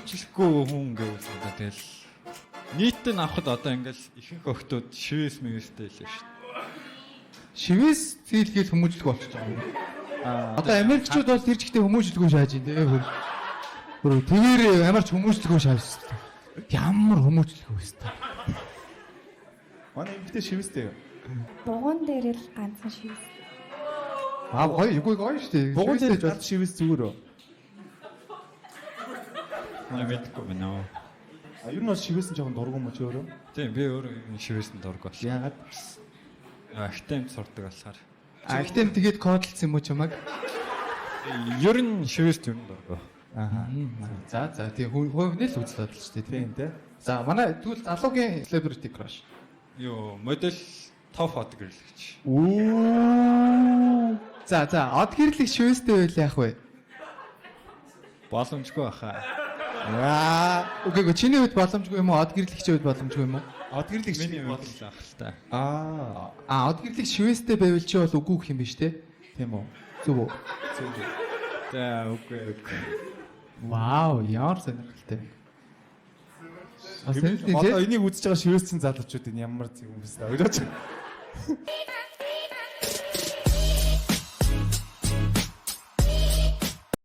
шүүмжлэхгүй хүн гэвэл одоо тэгэл нийтд нь авахд одоо ингээл ихэнх охтууд шивээс мэвэстэй л шүү дээ. Шивээс зээлгээл хүмүүжлэг болчихж байгаа юм. Одоо Америкчууд бол тэр жигтэй хүмүүжлэггүй шааж ин дээ. Хөр тэр ямарч хүмүүжлэггүй шааж. Ямар хүмүүжлэггүй өстэй. Манай эмэгтэй шивэстэй юу? Бугуун дээр л ганцхан шивс. Гоё шүү дээ. Бугуун дээр гад шивэс зүгээр үү? Манай мэдгүй байна. Ер нь бол шивэс нь жоохон дургу юм чи өөрөө? Тийм би өөрөө шивээс нь дург болсон. Яагаад? Ахтайм сурдаг болохоор. Ахтайм тэгээд кодлцсон юм уу чамаг? Ер нь шивээс юм дург. Аа. За тийм хувийн л үзлээд л шүү дээ. Тийм тий. За манай тэгвэл залуугийн celebrity crush. Йоо, модель топ хот гэрлэгч. Оо. За од гэрлэг шивэстэй байл яах вэ? Боломжгүй баха. Үгүй чиний хувьд боломжгүй юм уу? Од гэрлэгчийн хувьд боломжгүй юм уу? Од гэрлэг Миний бодол ах л та. Од гэрлэг шивэстэй байвал чи бол үгүй гэх юм биш те? Тийм үү? Зүг үү? За үгүй. Вау, яар сонирхолтой. Одоо энийг үзэж байгаа шивэсцэн залуучууд энэ ямар зүг юм бэ? Ойлгож байна.